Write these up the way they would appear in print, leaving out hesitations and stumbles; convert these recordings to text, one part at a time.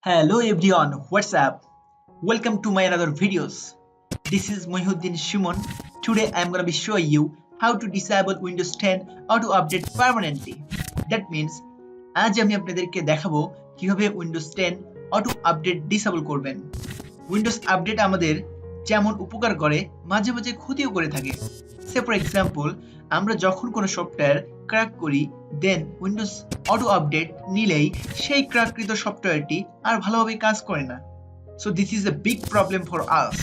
Hello everyone, what's up? Welcome to my another videos. This is mohiuddin Suman. Today I am gonna be showing you how to disable Windows 10 auto update permanently. That means আজ আমি আপনাদেরকে দেখাবো কিভাবে Windows 10 auto update disable করবেন। Windows update আমাদের যেমন উপকার করে মাঝে মাঝে ক্ষতিও করে থাকে। Say for example, আমরা যখন কোনো সফটওয়্যার ক্র্যাক করি দেন উইন্ডোজ অটো আপডেট নিলেই সেই ক্র্যাককৃত সফটওয়্যারটি আর ভালোভাবে কাজ করে না। So this is a big problem for us.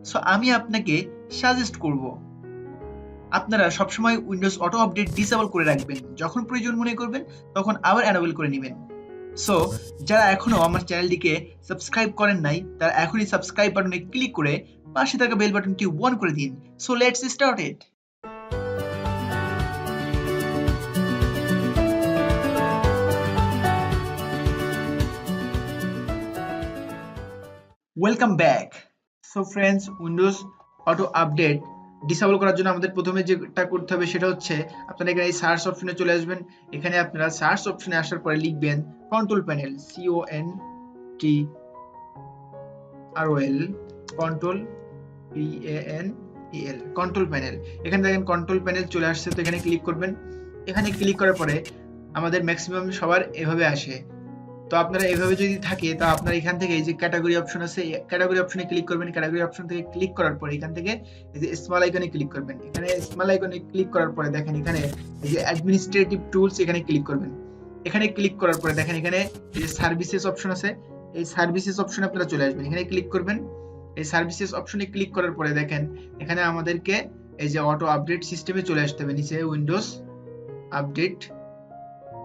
So আমি আপনাকে সাজেস্ট করব আপনারা সবসময় উইন্ডোজ অটো আপডেট ডিসেবল করে রাখবেন, যখন প্রয়োজন মনে করবেন তখন আবার এনেবল করে নেবেন। সো যারা এখনো আমার চ্যানেলটিকে সাবস্ক্রাইব করেন নাই তারা এখনই সাবস্ক্রাইব বাটনে ক্লিক করে পাশে থাকা বেল বাটনটি অন করে দিন। So let's start it. Welcome back. So friends, Windows auto update disable করার জন্য আমাদের প্রথমে যেটা করতে হবে সেটা হচ্ছে আপনারা এখানে এই সার্চ অপশনে চলে আসবেন। এখানে আপনারা সার্চ অপশনে আসার পরে লিখবেন control panel, CONTROL control PANEL control panel. এখানে দেখেন কন্ট্রোল প্যানেল চলে আসছে, তো এখানে ক্লিক করবেন। এখানে ক্লিক করার পরে আমাদের ম্যাক্সিমাম সবার এভাবে আসে। তো আপনারা এভাবে যদি থাকে তা আপনারা এখান থেকে এই যে ক্যাটাগরি অপশন আছে, ক্যাটাগরি অপশনে ক্লিক করবেন। ক্যাটাগরি অপশন থেকে ক্লিক করার পরে এখান থেকে এই যে স্মল আইকনে ক্লিক করবেন। এখানে স্মল আইকনে ক্লিক করার পরে দেখেন এখানে এই যে অ্যাডমিনিস্ট্রেটিভ টুলস, এখানে ক্লিক করবেন। এখানে ক্লিক করার পরে দেখেন এখানে এই যে সার্ভিসেস অপশন আছে, এই সার্ভিসেস অপশনে আপনারা চলে আসবেন। এখানে ক্লিক করবেন। এই সার্ভিসেস অপশনে ক্লিক করার পরে দেখেন এখানে আমাদেরকে এই যে অটো আপডেট সিস্টেমে চলে আসতে হবে। নিচে উইন্ডোজ আপডেট,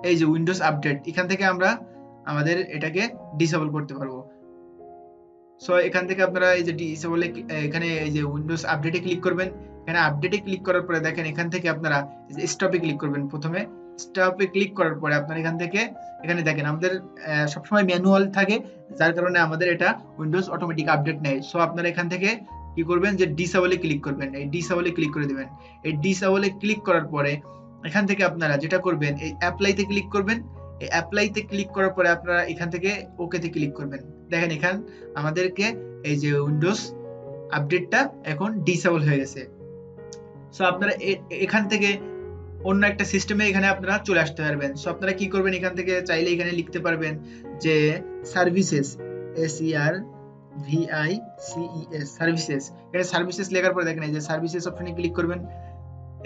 এই যে উইন্ডোজ আপডেট, এখান থেকে আমরা আমাদের এটাকে ডিসেবল করতে পারবো। সো এখান থেকে আপনারা এই যে ডিসেবলে এখানে এই যে উইন্ডোজ আপডেটে ক্লিক করবেন। এখানে আপডেটে ক্লিক করার পরে দেখেন এখান থেকে আপনারা এই যে স্টপে ক্লিক করবেন। প্রথমে স্টপে ক্লিক করার পরে আপনারা এখান থেকে এখানে দেখেন আমাদের সবসময় ম্যানুয়াল থাকে, যার কারণে আমাদের এটা উইন্ডোজ অটোমেটিক আপডেট নেয়। সো আপনারা এখান থেকে কি করবেন যে ডিসেবলে ক্লিক করবেন। এই ডিসেবলে ক্লিক করে দিবেন। এই ডিসেবলে ক্লিক করার পরে এখান থেকে আপনারা যেটা করবেন এই অ্যাপ্লাইতে ক্লিক করবেন। এই অ্যাপ্লাইতে ক্লিক করার পরে আপনারা এখান থেকে ওকেতে ক্লিক করবেন। দেখেন এখান আমাদেরকে এই যে উইন্ডোজ আপডেটটা এখন ডিসেবল হয়ে গেছে। সো আপনারা এখান থেকে অন্য একটা সিস্টেমে এখানে আপনারা চলে আসতে পারবেন। সো আপনারা কি করবেন, এখান থেকে চাইলে এখানে লিখতে পারবেন যে সার্ভিসেস, SERVICES সার্ভিসেস। এখানে সার্ভিসেস লেখার পরে দেখেন এই যে সার্ভিসেস অপশনে ক্লিক করবেন।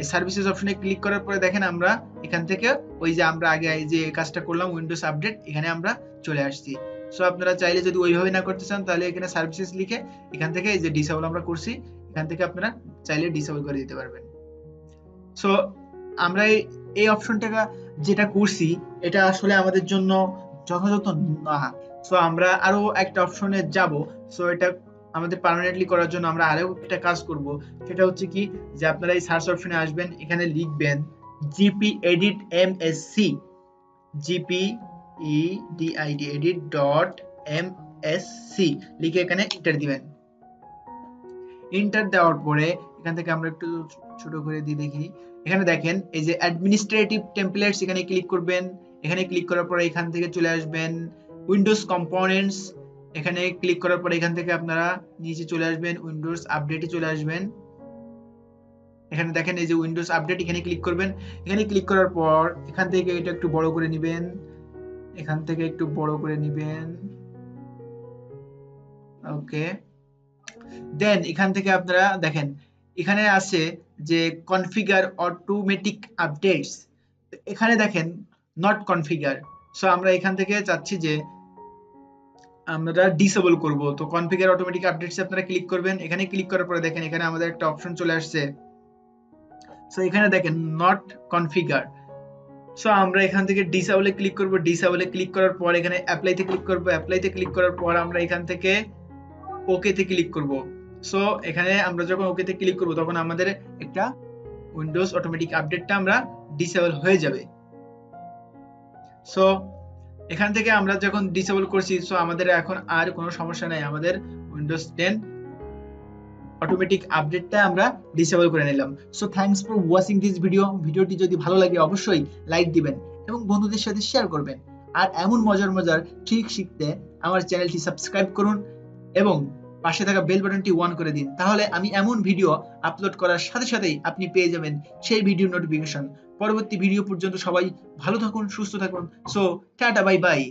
এই সার্ভিসেস অপশনে ক্লিক করার পরে দেখেন আমরা এখান থেকে ওই যে আমরা আগে এই যে কাজটা করলাম উইন্ডোজ আপডেট, এখানে আমরা চলে আসছি। সো আপনারা চাইলে যদি ওইভাবে না করতে চান তাহলে এখানে সার্ভিসেস লিখে এখান থেকে এই যে ডিসেবল আমরা করছি এখান থেকে আপনারা চাইলে ডিসেবল করে দিতে পারবেন। সো আমরা এই অপশনটা যেটা করছি এটা আসলে আমাদের জন্য যথাযথ না। সো আমরা আরো একটা অপশনে যাব। সো এটা আমাদের পার্মানেন্টলি করার জন্য আমরা আরো একটা কাজ করব, সেটা হচ্ছে কি যে আপনারা এই সার্চ অপশনে আসবেন। এখানে লিখবেন gpedit msc, gpedit.msc লিখে এখানে এন্টার দিবেন। এন্টার দেওয়ার পরে এখান থেকে আমরা একটু ছোট করে দিই দেখি। এখানে দেখেন এই যে অ্যাডমিনিস্ট্রেটিভ টেমপ্লেটস, এখানে ক্লিক করবেন। এখানে ক্লিক করার পরে এখান থেকে চলে আসবেন উইন্ডোজ কম্পোনেন্টস। এখানে ক্লিক করার পরে এখান থেকে আপনারা নিচে চলে আসবেন, উইন্ডোজ আপডেটে চলে আসবেন। এখানে দেখেন এই যে উইন্ডোজ আপডেট, এখানে ক্লিক করবেন। এখানে ক্লিক করার পর এখান থেকে এটা একটু বড় করে নেবেন, এখান থেকে একটু বড় করে নেবেন। ওকে, দেন এখান থেকে আপনারা দেখেন এখানে আছে যে কনফিগার অটোমেটিক আপডেটস, এখানে দেখেন নট কনফিগার। সো আমরা এখান থেকে চাচ্ছি যে আমরা ডিসেবল করব। তো কনফিগার অটোমেটিক আপডেটসে আপনারা ক্লিক করবেন। এখানে ক্লিক করার পরে দেখেন এখানে আমাদের একটা অপশন চলে আসছে। সো এখানে দেখেন নট কনফিগার। সো আমরা এখান থেকে ডিসেবলে ক্লিক করব। ডিসেবলে ক্লিক করার পর এখানে অ্যাপ্লাইতে ক্লিক করব। অ্যাপ্লাইতে ক্লিক করার পর আমরা এখান থেকে ওকেতে ক্লিক করব। সো এখানে আমরা যখন ওকেতে ক্লিক করব তখন আমাদের একটা উইন্ডোজ অটোমেটিক আপডেটটা আমরা ডিসেবল হয়ে যাবে। সো এখান থেকে আমরা যখন ডিসেবল করছি সো আমাদের এখন আর কোনো সমস্যা নাই, আমাদের উইন্ডোজ 10 অটোমেটিক আপডেটটা আমরা ডিসেবল করে নিলাম। So thanks for watching this video. ভিডিওটি যদি ভালো লাগে অবশ্যই লাইক দিবেন এবং বন্ধুদের সাথে শেয়ার করবেন। আর এমন মজার মজার ট্রিক শিখতে আমার চ্যানেলটি সাবস্ক্রাইব করুন এবং পাশে থাকা বেল বাটনটি অন করে দিন, তাহলে আমি এমন ভিডিও আপলোড করার সাথে সাথেই আপনি পেয়ে যাবেন সেই ভিডিও নোটিফিকেশন। পরবর্তী ভিডিও পর্যন্ত সবাই ভালো থাকুন, সুস্থ থাকুন। So tata, bye bye.